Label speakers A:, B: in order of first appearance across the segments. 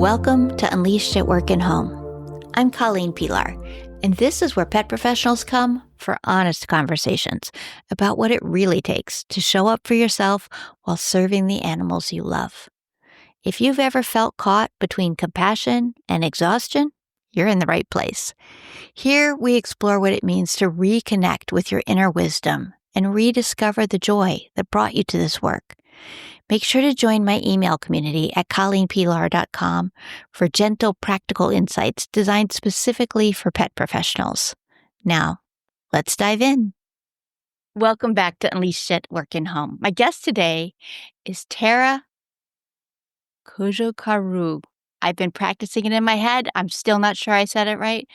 A: Welcome to Unleashed at Work and Home. I'm Colleen Pilar, and this is where pet professionals come for honest conversations about what it really takes to show up for yourself while serving the animals you love. If you've ever felt caught between compassion and exhaustion, you're in the right place. Here we explore what it means to reconnect with your inner wisdom and rediscover the joy that brought you to this work. Make sure to join my email community at colleenpilar.com for gentle, practical insights designed specifically for pet professionals. Now, let's dive in. Welcome back to Unleashed at Work and Home. My guest today is Tara Cojocaru. I've been practicing it in my head. I'm still not sure I said it right.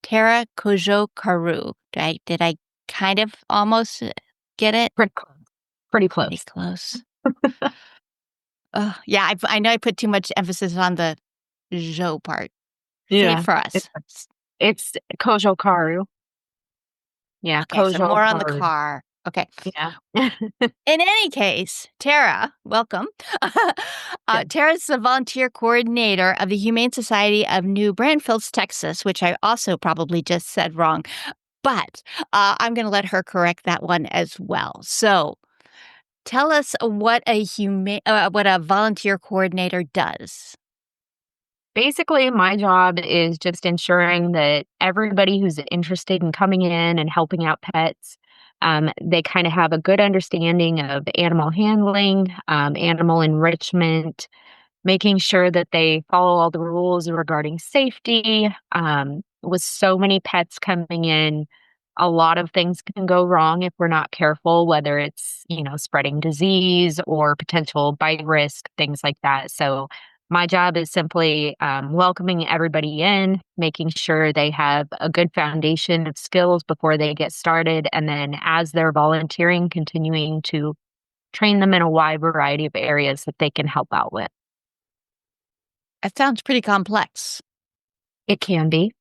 A: Tara Cojocaru. Did I kind of almost get it?
B: Pretty close. Pretty close.
A: Pretty close. Yeah, I know I put too much emphasis on the "jo" part. Say it for us.
B: It's Cojocaru. Yeah,
A: Okay, so more on the
B: Cojocaru.
A: car. Okay.
B: Yeah.
A: In any case, Tara, welcome. Tara's the volunteer coordinator of the Humane Society of New Braunfels, Texas, which I also probably just said wrong. But I'm going to let her correct that one as well. So tell us what a volunteer coordinator does.
B: Basically, my job is just ensuring that everybody who's interested in coming in and helping out pets, they kind of have a good understanding of animal handling, animal enrichment, making sure that they follow all the rules regarding safety. With so many pets coming in, a lot of things can go wrong if we're not careful, whether it's, spreading disease or potential bite risk, things like that. So my job is simply welcoming everybody in, making sure they have a good foundation of skills before they get started. And then as they're volunteering, continuing to train them in a wide variety of areas that they can help out with.
A: That sounds pretty complex.
B: It can be.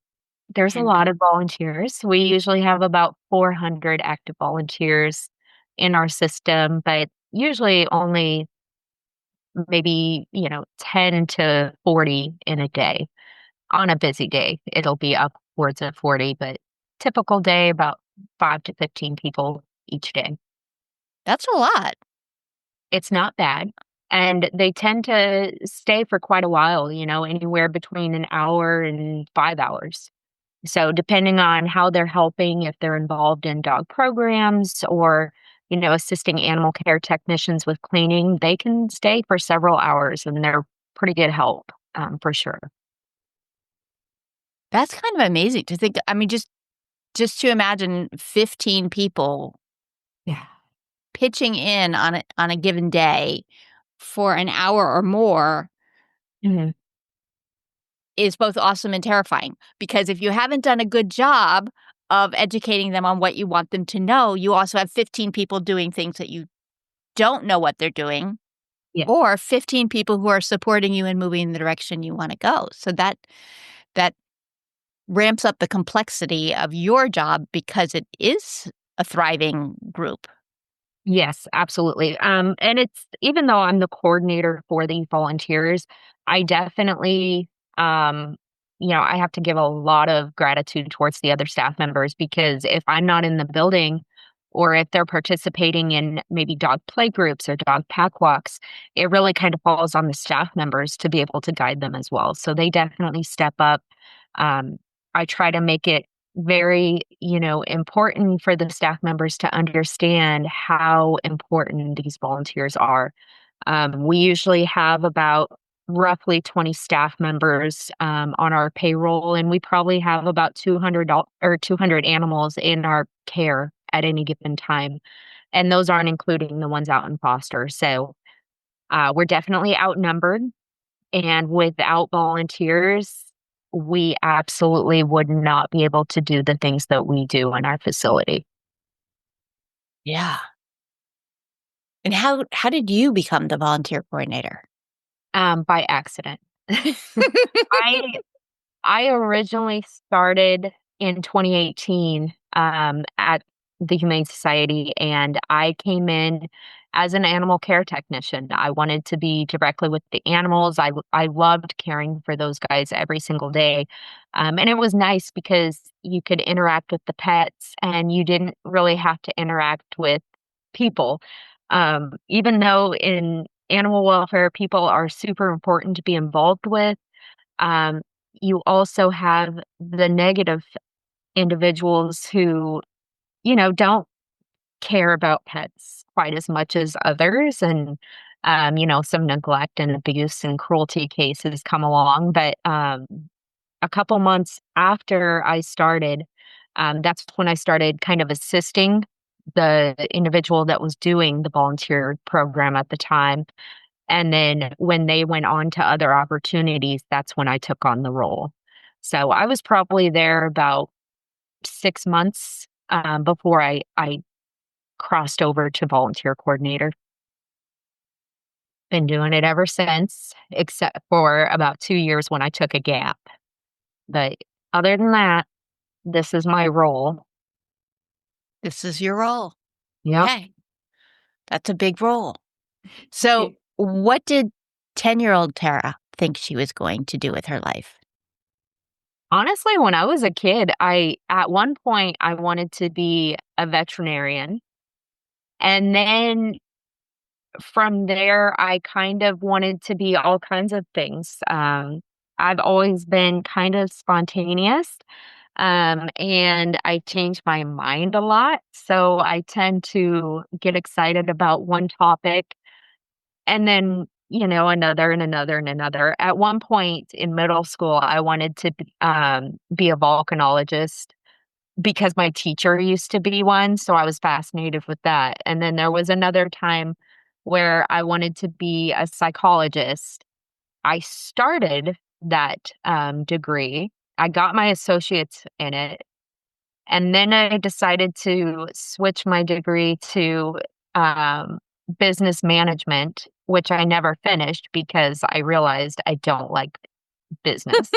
B: There's a lot of volunteers. We usually have about 400 active volunteers in our system, but usually only maybe, 10 to 40 in a day. On a busy day, it'll be upwards of 40, but typical day, about 5 to 15 people each day.
A: That's a lot.
B: It's not bad. And they tend to stay for quite a while, anywhere between an hour and 5 hours. So depending on how they're helping, if they're involved in dog programs or, assisting animal care technicians with cleaning, they can stay for several hours and they're pretty good help, for sure.
A: That's kind of amazing to think. I mean, just to imagine 15 people pitching in on a given day for an hour or more is both awesome and terrifying. Because if you haven't done a good job of educating them on what you want them to know, you also have 15 people doing things that you don't know what they're doing, or 15 people who are supporting you and moving in the direction you want to go. So that ramps up the complexity of your job because it is a thriving group.
B: Yes, absolutely. And it's, even though I'm the coordinator for the volunteers, I definitely, I have to give a lot of gratitude towards the other staff members, because if I'm not in the building or if they're participating in maybe dog play groups or dog pack walks, it really kind of falls on the staff members to be able to guide them as well. So they definitely step up. I try to make it very, important for the staff members to understand how important these volunteers are. We usually have about roughly 20 staff members on our payroll, and we probably have about 200 animals in our care at any given time. And those aren't including the ones out in foster. So we're definitely outnumbered. And without volunteers, we absolutely would not be able to do the things that we do in our facility.
A: Yeah. And how did you become the volunteer coordinator?
B: By accident. I originally started in 2018 at the Humane Society, and I came in as an animal care technician. I wanted to be directly with the animals. I loved caring for those guys every single day. And it was nice because you could interact with the pets and you didn't really have to interact with people. Even though in animal welfare, people are super important to be involved with, um, you also have the negative individuals who, don't care about pets quite as much as others. And, some neglect and abuse and cruelty cases come along. But a couple months after I started, that's when I started kind of assisting the individual that was doing the volunteer program at the time. And then when they went on to other opportunities, that's when I took on the role. So I was probably there about 6 months before I crossed over to volunteer coordinator. Been doing it ever since, except for about 2 years when I took a gap. But other than that, this is my role.
A: This is your role.
B: Yep.
A: Okay. That's a big role. So,
B: It
A: what did 10-year-old Tara think she was going to do with her life?
B: Honestly, when I was a kid, I at one point, I wanted to be a veterinarian, and then from there, I kind of wanted to be all kinds of things. I've always been kind of spontaneous, and I change my mind a lot. So I tend to get excited about one topic and then, another and another and another. At one point in middle school, I wanted to be a volcanologist because my teacher used to be one, so I was fascinated with that. And then there was another time where I wanted to be a psychologist. I started that, degree. I got my associates in it, and then I decided to switch my degree to, um, business management, which I never finished because I realized I don't like business.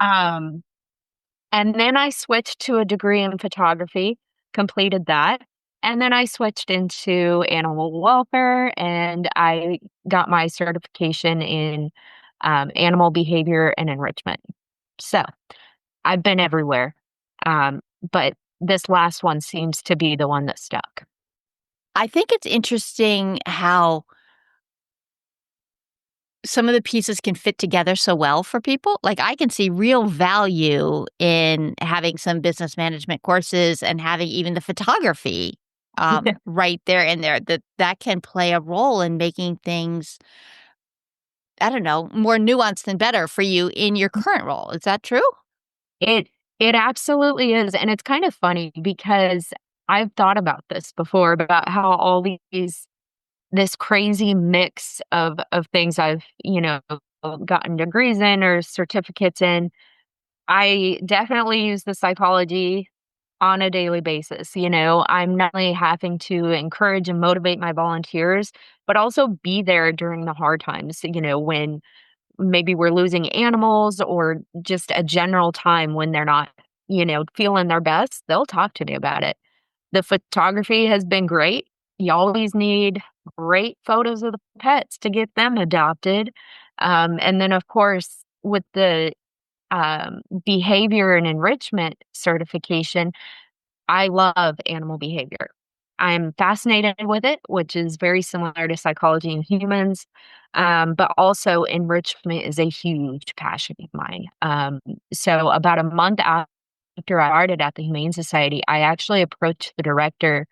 B: Um and then I switched to a degree in photography, completed that, and then I switched into animal welfare, and I got my certification in, animal behavior and enrichment. So, I've been everywhere, but this last one seems to be the one that stuck.
A: I think it's interesting how some of the pieces can fit together so well for people. Like, I can see real value in having some business management courses and having even the photography, right there in there, that can play a role in making things, I don't know, more nuanced and better for you in your current role. Is that true?
B: It it absolutely is, and it's kind of funny because I've thought about this before, about how all these this crazy mix of things I've, gotten degrees in or certificates in. I definitely use the psychology on a daily basis. I'm not only having to encourage and motivate my volunteers, but also be there during the hard times, when maybe we're losing animals or just a general time when they're not, feeling their best. They'll talk to me about it. The photography has been great. You always need great photos of the pets to get them adopted. And then, of course, with the behavior and enrichment certification, I love animal behavior. I'm fascinated with it, which is very similar to psychology in humans. But also, enrichment is a huge passion of mine. So, about a month after I started at the Humane Society, I actually approached the director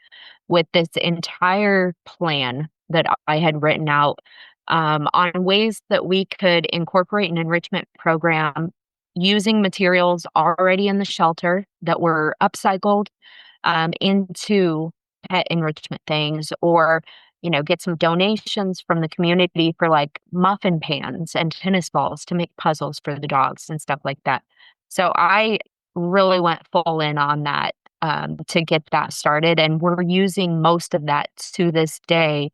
B: with this entire plan that I had written out, on ways that we could incorporate an enrichment program using materials already in the shelter that were upcycled, into pet enrichment things, or get some donations from the community for like muffin pans and tennis balls to make puzzles for the dogs and stuff like that. So I really went full in on that, to get that started, and we're using most of that to this day.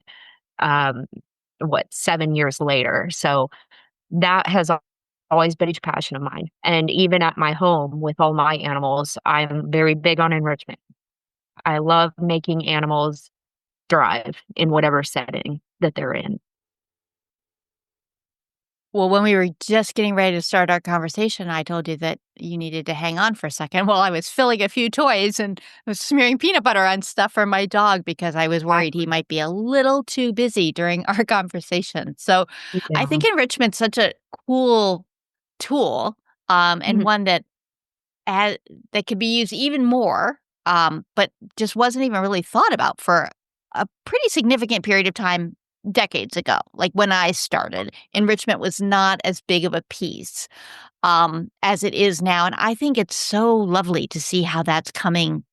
B: um, 7 years later. So that has always been a huge passion of mine. And even at my home with all my animals, I'm very big on enrichment. I love making animals thrive in whatever setting that they're in.
A: Well, when we were just getting ready to start our conversation, I told you that you needed to hang on for a second while I was filling a few toys and was smearing peanut butter on stuff for my dog because I was worried he might be a little too busy during our conversation. So I
B: Yeah.
A: think enrichment's such a cool tool, and
B: Mhm.
A: one had that could be used even more, but just wasn't even really thought about for a pretty significant period of time decades ago. Like when I started, enrichment was not as big of a piece as it is now, and I think it's so lovely to see how that's coming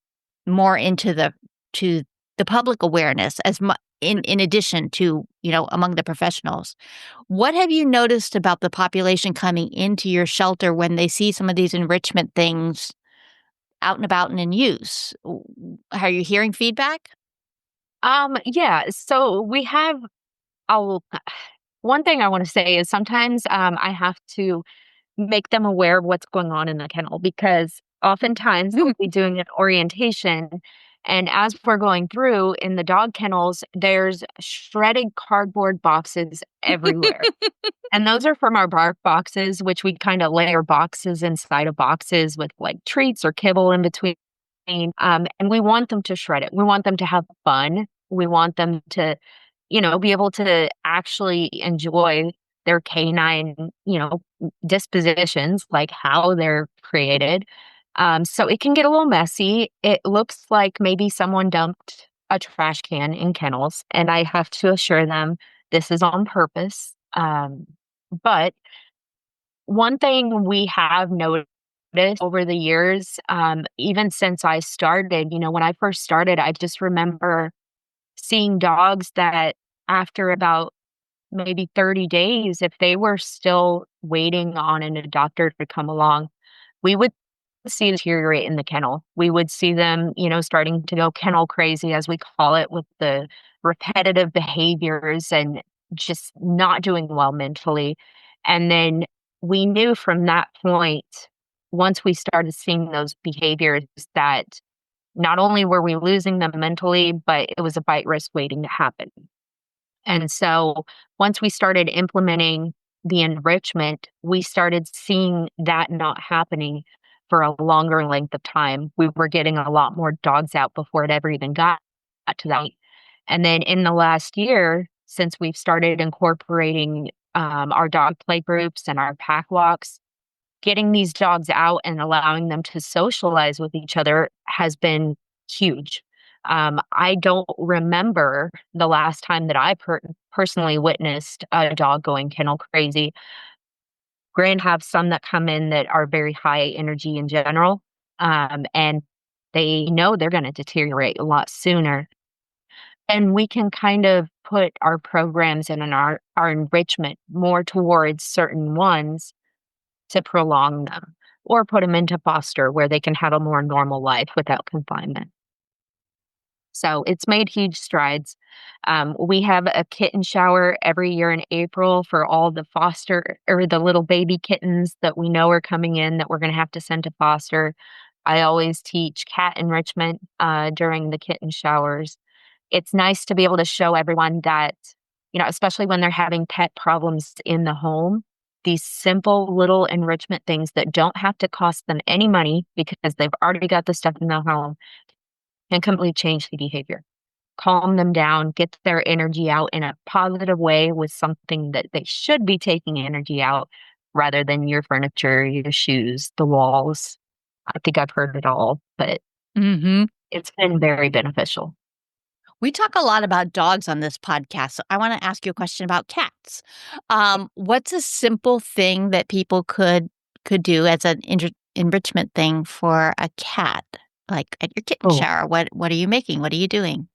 A: more into to the public awareness as in addition to among the professionals. What have you noticed about the population coming into your shelter when they see some of these enrichment things out and about and in use? Are you hearing feedback?
B: Yeah, so we have I'll one thing I want to say is sometimes I have to make them aware of what's going on in the kennel because oftentimes we'll be doing an orientation and as we're going through in the dog kennels, there's shredded cardboard boxes everywhere. And those are from our bark boxes, which we kind of layer boxes inside of boxes with like treats or kibble in between. And we want them to shred it. We want them to have fun. We want them to, be able to actually enjoy their canine, dispositions, like how they're created. So it can get a little messy. It looks like maybe someone dumped a trash can in kennels, and I have to assure them this is on purpose. But one thing we have noticed over the years, even since I started, when I first started, I just remember seeing dogs that after about maybe 30 days, if they were still waiting on a doctor to come along, we would see deteriorate in the kennel. We would see them, starting to go kennel crazy, as we call it, with the repetitive behaviors and just not doing well mentally. And then we knew from that point, once we started seeing those behaviors, that not only were we losing them mentally, but it was a bite risk waiting to happen. And so once we started implementing the enrichment, we started seeing that not happening for a longer length of time. We were getting a lot more dogs out before it ever even got to that. And then in the last year, since we've started incorporating our dog play groups and our pack walks, getting these dogs out and allowing them to socialize with each other has been huge. I don't remember the last time that I personally witnessed a dog going kennel crazy. Granted, have some that come in that are very high energy in general, and they know they're going to deteriorate a lot sooner. And we can kind of put our programs and our enrichment more towards certain ones to prolong them or put them into foster where they can have a more normal life without confinement. So it's made huge strides. We have a kitten shower every year in April for all the foster or the little baby kittens that we know are coming in that we're going to have to send to foster. I always teach cat enrichment during the kitten showers. It's nice to be able to show everyone that, especially when they're having pet problems in the home, these simple little enrichment things that don't have to cost them any money because they've already got the stuff in the home can completely change the behavior, calm them down, get their energy out in a positive way with something that they should be taking energy out rather than your furniture, your shoes, the walls. I think I've heard it all, but
A: Hmm.
B: it's been very beneficial.
A: We talk a lot about dogs on this podcast, so I want to ask you a question about cats. What's a simple thing that people could do as an enrichment thing for a cat, like at your kitten
B: Oh,
A: shower? What are you making? What are you doing?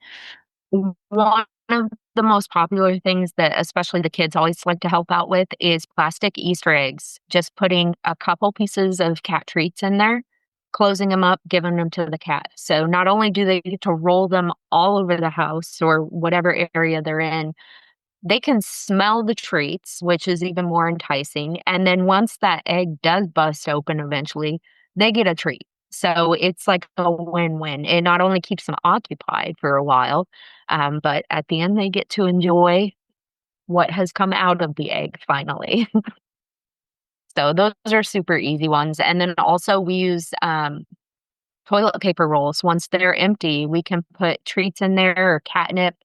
B: one of the most popular things that especially the kids always like to help out with is plastic Easter eggs. Just putting a couple pieces of cat treats in there, closing them up, giving them to the cat. So not only do they get to roll them all over the house or whatever area they're in, they can smell the treats, which is even more enticing. And then once that egg does bust open eventually, they get a treat. So it's like a win-win. It not only keeps them occupied for a while, but at the end, they get to enjoy what has come out of the egg finally. So those are super easy ones. And then also we use toilet paper rolls. Once they're empty, we can put treats in there or catnip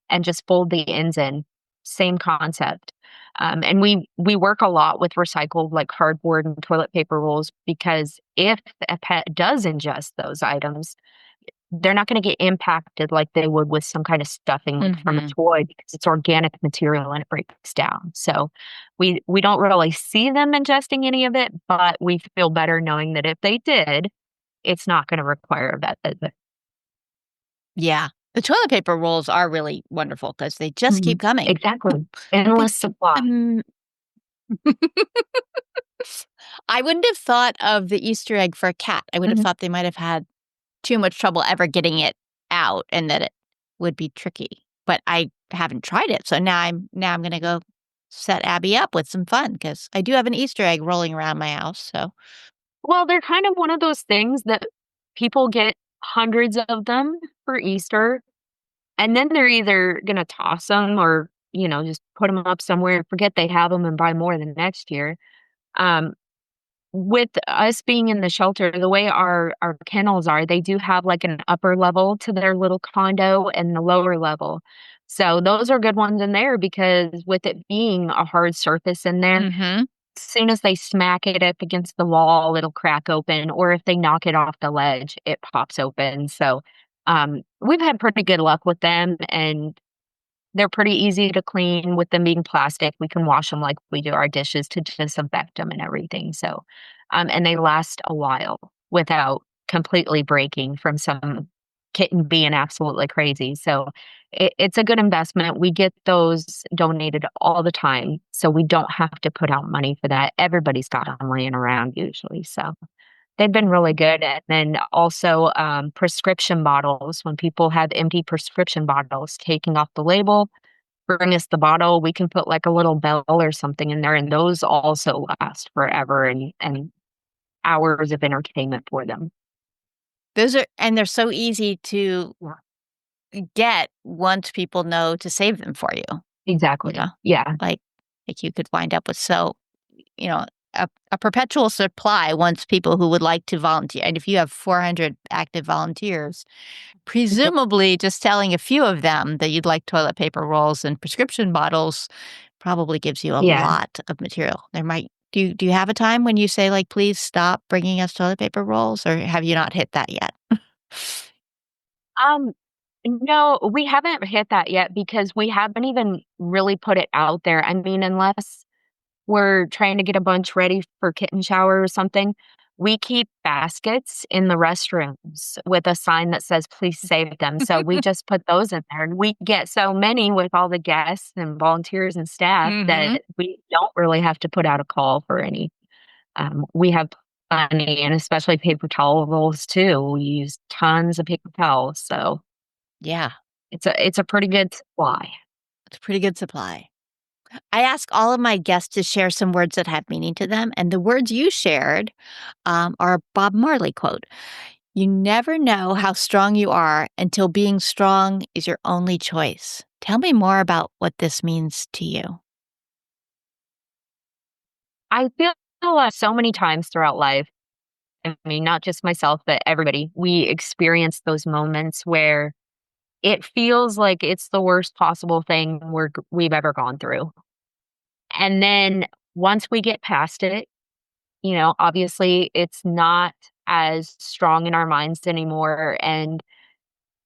B: and just fold the ends in. Same concept. And we work a lot with recycled like cardboard and toilet paper rolls because if a pet does ingest those items, they're not going to get impacted like they would with some kind of stuffing like from a
A: Hmm.
B: toy because it's organic material and it breaks down. So we don't really see them ingesting any of it, but we feel better knowing that if they did, it's not gonna require a vet visit.
A: Yeah. The toilet paper rolls are really wonderful because they just keep
B: Mhm.
A: coming.
B: Exactly.
A: They
B: Endless supply.
A: um, I wouldn't have thought of the Easter egg for a cat. I would have
B: Mhm.
A: thought they might have had too much trouble ever getting it out and that it would be tricky. But I haven't tried it. So now I'm gonna go set Abby up with some fun because I do have an Easter egg rolling around my house. So
B: Well, they're kind of one of those things that people get hundreds of them for Easter, and then they're either gonna toss them or, just put them up somewhere and forget they have them and buy more the next year. Um, with us being in the shelter, the way our kennels are, they do have, like, an upper level to their little condo and the lower level. So, those are good ones in there because with it being a hard surface in there,
A: mhm.
B: as soon as they smack it up against the wall, it'll crack open, or if they knock it off the ledge, it pops open. So, we've had pretty good luck with them, and they're pretty easy to clean with them being plastic. We can wash them like we do our dishes to disinfect them and everything. So, and they last a while without completely breaking from some kitten being absolutely crazy. So it's a good investment. We get those donated all the time. So we don't have to put out money for that. Everybody's got them laying around usually. So they've been really good. And then also prescription bottles. When people have empty prescription bottles, taking off the label, bring us the bottle. We can put like a little bell or something in there, and those also last forever and hours of entertainment for them.
A: Those are and they're so easy to
B: Yeah.
A: get once people know to save them for you. You know,
B: Exactly. Yeah.
A: like you could wind up with you know, a perpetual supply once people who would like to volunteer. And if you have 400 active volunteers,
B: Yep.
A: presumably just telling a few of them that you'd like toilet paper rolls and prescription bottles probably gives you a
B: Yeah.
A: lot of material. There might do you have a time when you say like, please stop bringing us toilet paper rolls, or have you not hit that yet?
B: Um, no, we haven't hit that yet because we haven't even really put it out there. I mean, unless we're trying to get a bunch ready for kitten shower or something, we keep baskets in the restrooms with a sign that says, "Please save them." So we just put those in there, and we get so many with all the guests and volunteers and staff
A: Mhm.
B: that we don't really have to put out a call for any. We have plenty, and especially paper towels too. We use tons of paper towels, so
A: Yeah,
B: it's a pretty good supply.
A: it's a pretty good supply. I ask all of my guests to share some words that have meaning to them, and the words you shared are a Bob Marley quote. You never know how strong you are until being strong is your only choice. Tell me more about what this means to you.
B: I feel like so many times throughout life, I mean, not just myself, but everybody, we experience those moments where it feels like it's the worst possible thing we've ever gone through. And then once we get past it, obviously it's not as strong in our minds anymore. And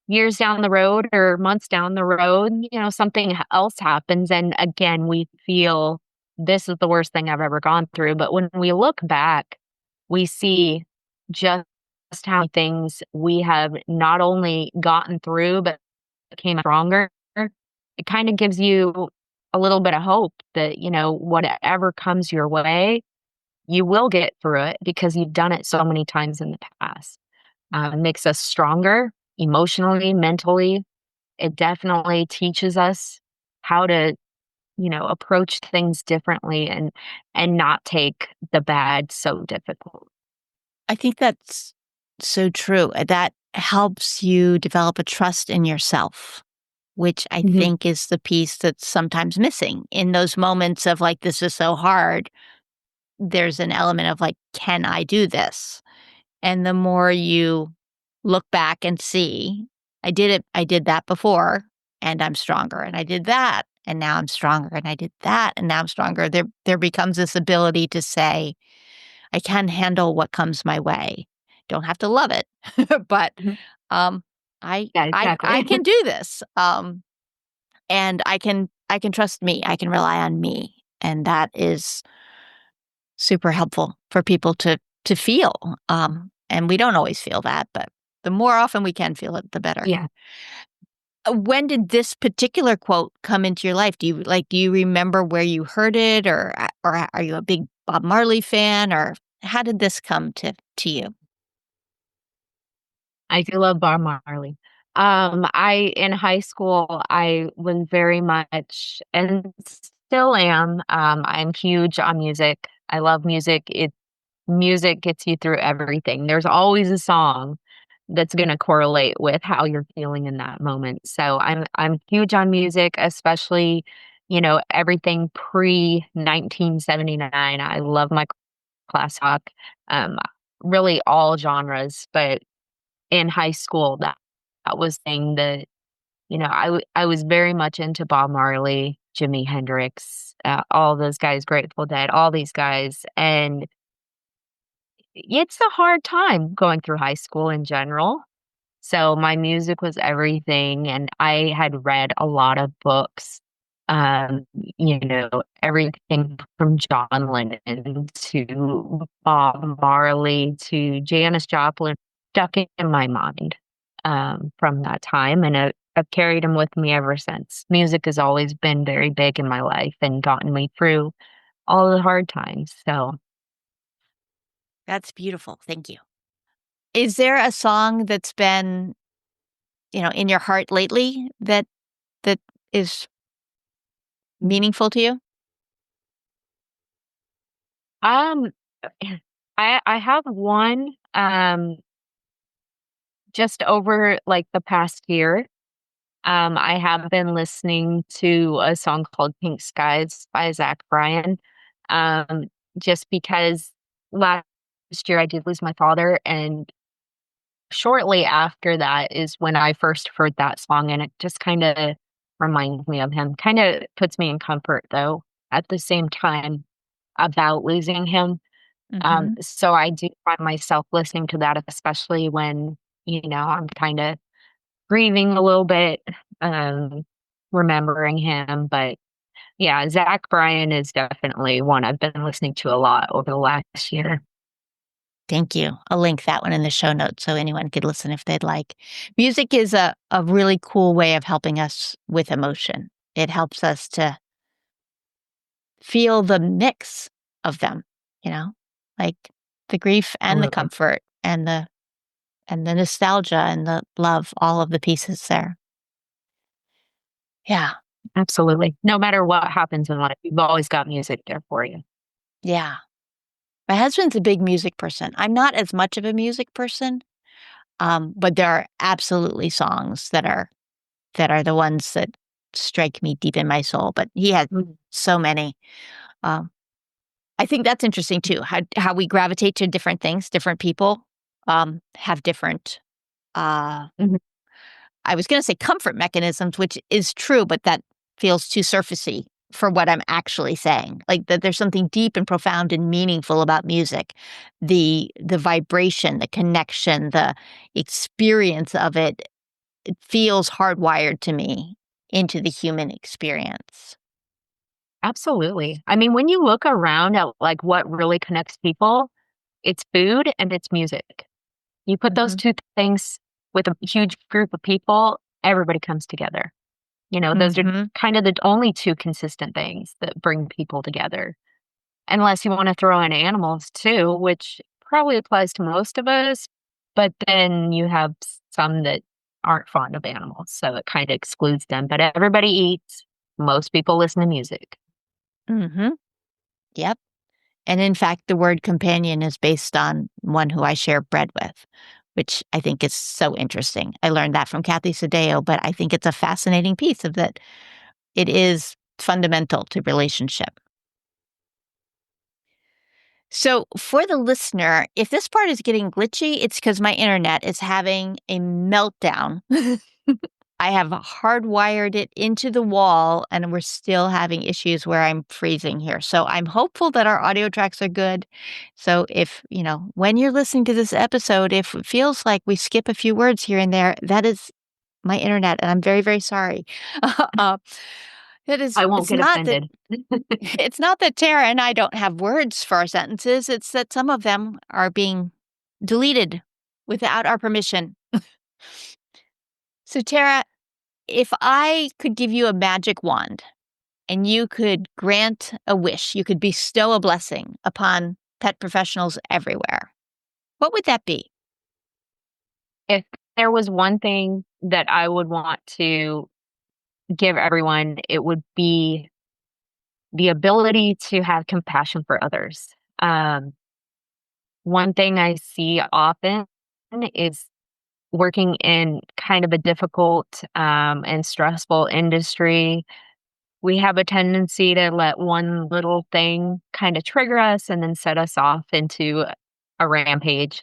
B: years down the road or months down the road, something else happens. And again, we feel this is the worst thing I've ever gone through. But when we look back, we see just how many things we have not only gotten through, but became stronger. It kind of gives you a little bit of hope that, whatever comes your way, you will get through it because you've done it so many times in the past. It makes us stronger emotionally, mentally. It definitely teaches us how to, approach things differently and not take the bad so difficult.
A: I think that's So true. That helps you develop a trust in yourself, which I
B: Mhm.
A: think is the piece that's sometimes missing in those moments of like, this is so hard. There's an element of like, can I do this? And the more you look back and see, I did that before and I'm stronger. And I did that and now I'm stronger. And I did that and now I'm stronger. There becomes this ability to say, I can handle what comes my way. Don't have to love it, but
B: Mhm.
A: um
B: Yeah,
A: I
B: exactly.
A: can do this. And I can trust me. I can rely on me. And that is super helpful for people to feel. And we don't always feel that, but the more often we can feel it, the better.
B: Yeah.
A: When did this particular quote come into your life? Do you remember where you heard it, or are you a big Bob Marley fan, or how did this come to you?
B: I do love Bob Marley. I in high school, I was very much and still am, I'm huge on music. I love music. Music gets you through everything. There's always a song that's gonna correlate with how you're feeling in that moment. So I'm huge on music, especially, everything pre-1979. I love my class rock, um, really all genres, but in high school, that was thing that, I was very much into Bob Marley, Jimi Hendrix, all those guys, Grateful Dead, all these guys, and it's a hard time going through high school in general. So my music was everything, and I had read a lot of books, everything from John Lennon to Bob Marley to Janis Joplin stuck in my mind, from that time, and I've carried them with me ever since. Music has always been very big in my life and gotten me through all the hard times, so
A: That's beautiful. Thank you. Is there a song that's been, in your heart lately that is meaningful to you?
B: Um, I have one, just over, like, the past year. I have been listening to a song called Pink Skies by Zach Bryan, um, just because last year I did lose my father, and shortly after that is when I first heard that song, and it just kinda reminds me of him. Kinda puts me in comfort, though, at the same time about losing him.
A: Mhm.
B: So I do find myself listening to that, especially when, I'm kinda grieving a little bit, um, remembering him, but yeah, Zach Bryan is definitely one I've been listening to a lot over the last year.
A: Thank you. I'll link that one in the show notes so anyone could listen if they'd like. Music is a really cool way of helping us with emotion. It helps us to feel the mix of them, you know, like the grief and the
B: Absolutely.
A: comfort and the nostalgia and the love, all of the pieces there. Yeah.
B: Absolutely. No matter what happens in life, you've always got music there for you.
A: Yeah. My husband's a big music person. I'm not as much of a music person, but there are absolutely songs that are the ones that strike me deep in my soul. But he has
B: Mhm.
A: so many. Um, I think that's interesting too. How we gravitate to different things. Different people have different. Uh,
B: Mhm.
A: I was going to say comfort mechanisms, which is true, but that feels too surfacey for what I'm actually saying. Like that there's something deep and profound and meaningful about music. The vibration, the connection, the experience of it, it feels hardwired to me into the human experience.
B: Absolutely. I mean, when you look around at, like, what really connects people, it's food and it's music. You put those
A: Mhm.
B: 2 things with a huge group of people, everybody comes together. Those are
A: Mhm.
B: kind of the only 2 consistent things that bring people together. Unless you wanna throw in animals too, which probably applies to most of us, but then you have some that aren't fond of animals, so it kinda excludes them, but everybody eats, most people listen to music.
A: Mhm. Yep. And in fact, the word companion is based on one who I share bread with, which I think is so interesting. I learned that from Kathy Sadeo, but I think it's a fascinating piece of that it is fundamental to relationship. So, for the listener, if this part is getting glitchy, it's because my internet is having a meltdown. I have hardwired it into the wall, and we're still having issues where I'm freezing here. So, I'm hopeful that our audio tracks are good. So, if, when you're listening to this episode, if it feels like we skip a few words here and there, that is my internet, and I'm very, very sorry. uh,
B: I won't
A: it's
B: get
A: not that
B: offended.
A: it's not that Tara and I don't have words for our sentences, it's that some of them are being deleted without our permission. So, Tara, if I could give you a magic wand and you could grant a wish, you could bestow a blessing upon pet professionals everywhere, what would that be?
B: If there was one thing that I would want to give everyone, it would be the ability to have compassion for others. Um, One thing I see often is working in kind of a difficult and stressful industry. We have a tendency to let one little thing kind of trigger us and then set us off into a rampage.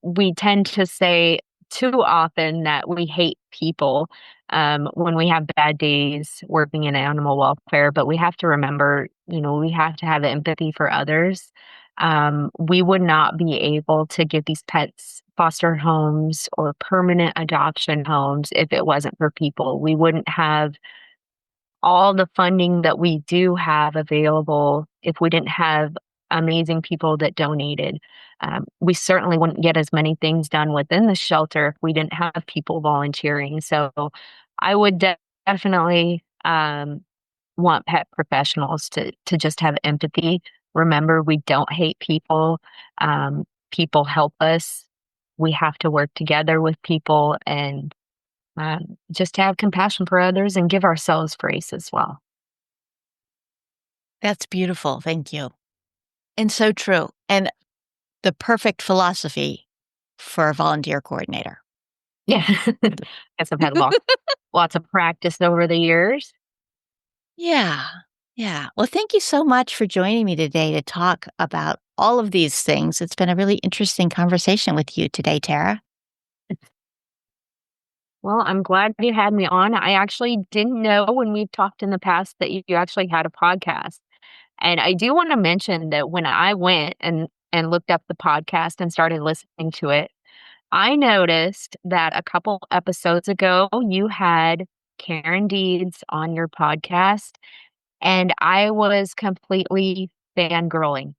B: We tend to say too often that we hate people when we have bad days working in animal welfare, but we have to remember, we have to have empathy for others. We would not be able to give these pets foster homes or permanent adoption homes if it wasn't for people. We wouldn't have all the funding that we do have available if we didn't have amazing people that donated. We certainly wouldn't get as many things done within the shelter if we didn't have people volunteering. So I would definitely want pet professionals to just have empathy. Remember, we don't hate people. People help us. We have to work together with people and just have compassion for others and give ourselves grace as well.
A: That's beautiful. Thank you. And so true. And the perfect philosophy for a volunteer coordinator.
B: Yeah. Guess I've had lots of practice over the years.
A: Yeah. Yeah. Well, thank you so much for joining me today to talk about all of these things. It's been a really interesting conversation with you today, Tara.
B: Well, I'm glad you had me on. I actually didn't know when we've talked in the past that you actually had a podcast. And I do want to mention that when I went and looked up the podcast and started listening to it, I noticed that a couple episodes ago you had Karen Deeds on your podcast, and I was completely fangirling.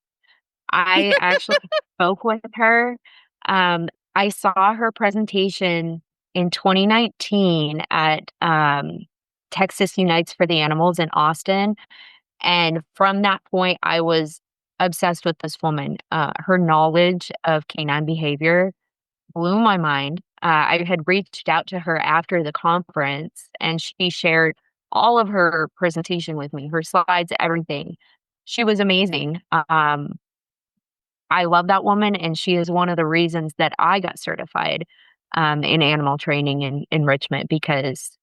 B: I actually spoke with her. Um, I saw her presentation in 2019 at Texas Unites for the Animals in Austin. And from that point, I was obsessed with this woman. Her knowledge of canine behavior blew my mind. I had reached out to her after the conference, and she shared all of her presentation with me, her slides, everything. She was amazing. I love that woman, and she is one of the reasons that I got certified in animal training and enrichment because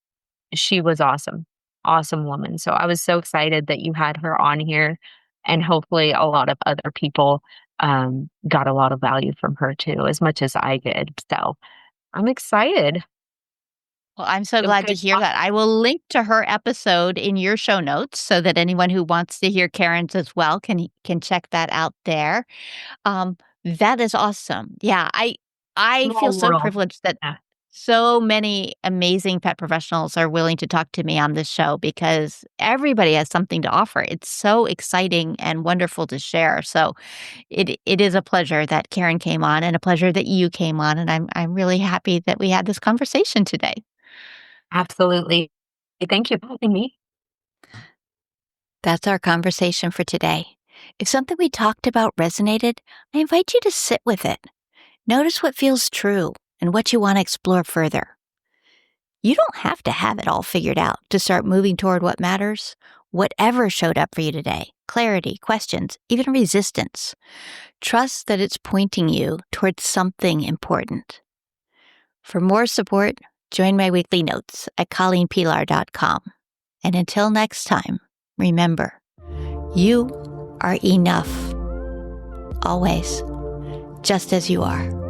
B: she was awesome, awesome woman. So I was so excited that you had her on here, and hopefully a lot of other people got a lot of value from her too, as much as I did. So I'm excited.
A: Well, I'm so
B: It was
A: glad to
B: good
A: hear
B: talking.
A: that. I will link to her episode in your show notes so that anyone who wants to hear Karen's as well can check that out there. That is awesome. Yeah, I feel
B: Small
A: so
B: world.
A: privileged that
B: Yeah,
A: so many amazing pet professionals are willing to talk to me on this show because everybody has something to offer. It's so exciting and wonderful to share. So it is a pleasure that Karen came on and a pleasure that you came on. And I'm really happy that we had this conversation today.
B: absolutely. Thank you for having me.
A: That's our conversation for today. If something we talked about resonated, I invite you to sit with it. Notice what feels true and what you want to explore further. You don't have to have it all figured out to start moving toward what matters. Whatever showed up for you today, clarity, questions, even resistance, Trust that it's pointing you towards something important. For more support, join my weekly notes at colleenpilar.com. And until next time, remember, you are enough. Always, just as you are.